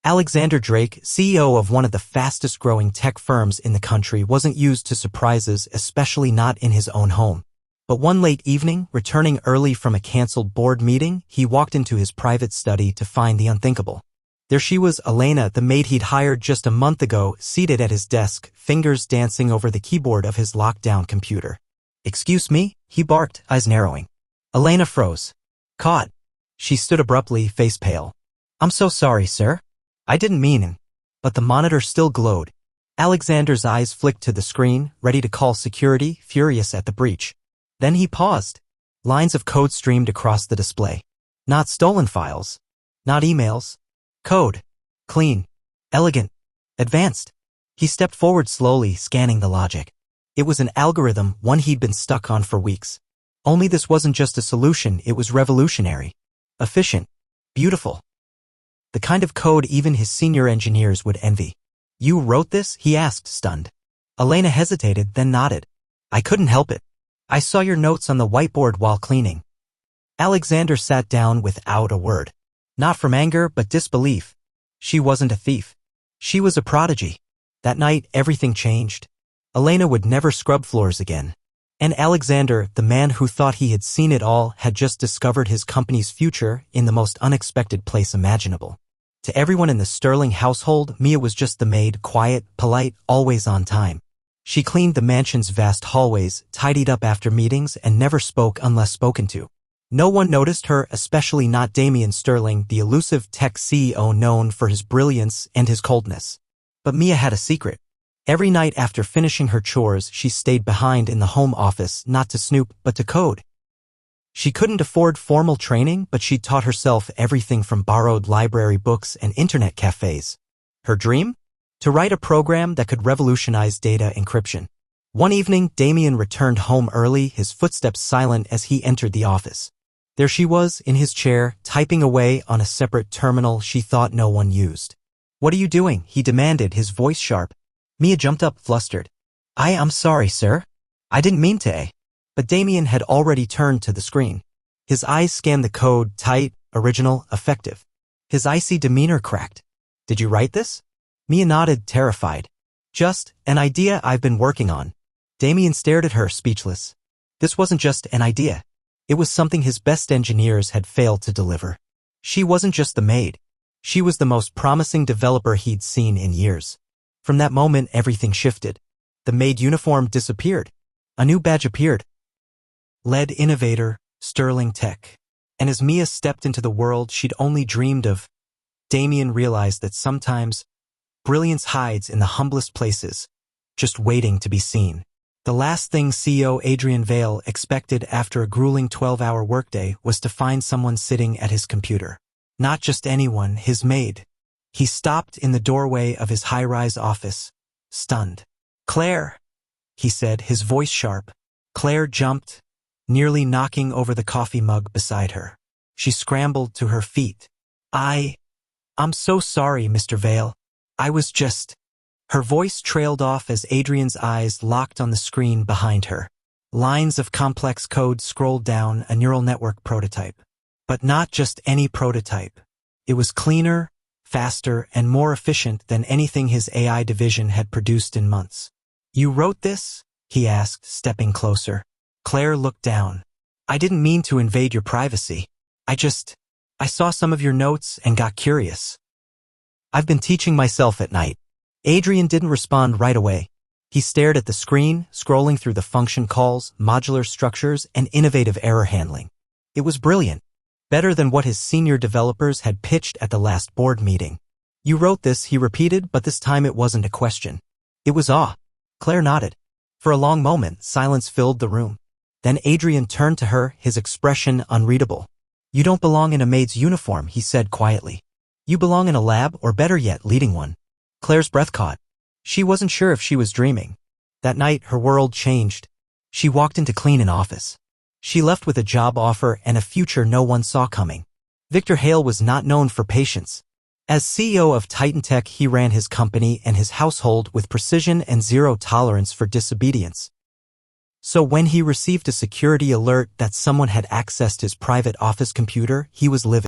Alexander Drake, CEO of one of the fastest-growing tech firms in the country, wasn't used to surprises, especially not in his own home. But one late evening, returning early from a canceled board meeting, he walked into his private study to find the unthinkable. There she was, Lena, the maid he'd hired just a month ago, seated at his desk, fingers dancing over the keyboard of his locked-down computer. "Excuse me?" he barked, eyes narrowing. Lena froze. "Caught." She stood abruptly, face pale. "I'm so sorry, sir. I didn't mean it." But the monitor still glowed. Alexander's eyes flicked to the screen, ready to call security, furious at the breach. Then he paused. Lines of code streamed across the display. Not stolen files. Not emails. Code. Clean. Elegant. Advanced. He stepped forward slowly, scanning the logic. It was an algorithm, one he'd been stuck on for weeks. Only this wasn't just a solution, it was revolutionary. Efficient. Beautiful. The kind of code even his senior engineers would envy. "You wrote this?" he asked, stunned. Lena hesitated, then nodded. "I couldn't help it. I saw your notes on the whiteboard while cleaning." Alexander sat down without a word. Not from anger, but disbelief. She wasn't a thief. She was a prodigy. That night, everything changed. Lena would never scrub floors again. And Alexander, the man who thought he had seen it all, had just discovered his company's future in the most unexpected place imaginable. To everyone in the Sterling household, Mia was just the maid, quiet, polite, always on time. She cleaned the mansion's vast hallways, tidied up after meetings, and never spoke unless spoken to. No one noticed her, especially not Damian Sterling, the elusive tech CEO known for his brilliance and his coldness. But Mia had a secret. Every night after finishing her chores, she stayed behind in the home office, not to snoop, but to code. She couldn't afford formal training, but she taught herself everything from borrowed library books and internet cafes. Her dream? To write a program that could revolutionize data encryption. One evening, Damian returned home early, his footsteps silent as he entered the office. There she was, in his chair, typing away on a separate terminal she thought no one used. "What are you doing?" he demanded, his voice sharp. Mia jumped up, flustered. I'm sorry, sir. I didn't mean to." But Damian had already turned to the screen. His eyes scanned the code, tight, original, effective. His icy demeanor cracked. "Did you write this?" Mia nodded, terrified. "Just an idea I've been working on." Damian stared at her, speechless. This wasn't just an idea. It was something his best engineers had failed to deliver. She wasn't just the maid. She was the most promising developer he'd seen in years. From that moment, everything shifted. The maid uniform disappeared. A new badge appeared. Lead Innovator, Sterling Tech. And as Mia stepped into the world she'd only dreamed of, Damian realized that sometimes brilliance hides in the humblest places, just waiting to be seen. The last thing CEO Adrian Vale expected after a grueling 12-hour workday was to find someone sitting at his computer. Not just anyone, his maid. He stopped in the doorway of his high-rise office, stunned. "Claire," he said, his voice sharp. Claire jumped, nearly knocking over the coffee mug beside her. She scrambled to her feet. I'm so sorry, Mr. Vale. I was just..." Her voice trailed off as Adrian's eyes locked on the screen behind her. Lines of complex code scrolled down, a neural network prototype. But not just any prototype. It was cleaner, faster, and more efficient than anything his AI division had produced in months. "You wrote this?" he asked, stepping closer. Claire looked down. "I didn't mean to invade your privacy. I saw some of your notes and got curious. I've been teaching myself at night." Adrian didn't respond right away. He stared at the screen, scrolling through the function calls, modular structures, and innovative error handling. It was brilliant. Better than what his senior developers had pitched at the last board meeting. "You wrote this," he repeated, but this time it wasn't a question. It was awe. Claire nodded. For a long moment, silence filled the room. Then Adrian turned to her, his expression unreadable. "You don't belong in a maid's uniform," he said quietly. "You belong in a lab, or better yet, leading one." Claire's breath caught. She wasn't sure if she was dreaming. That night, her world changed. She walked into clean an office. She left with a job offer and a future no one saw coming. Victor Hale was not known for patience. As CEO of Titan Tech, he ran his company and his household with precision and zero tolerance for disobedience. So when he received a security alert that someone had accessed his private office computer, he was livid.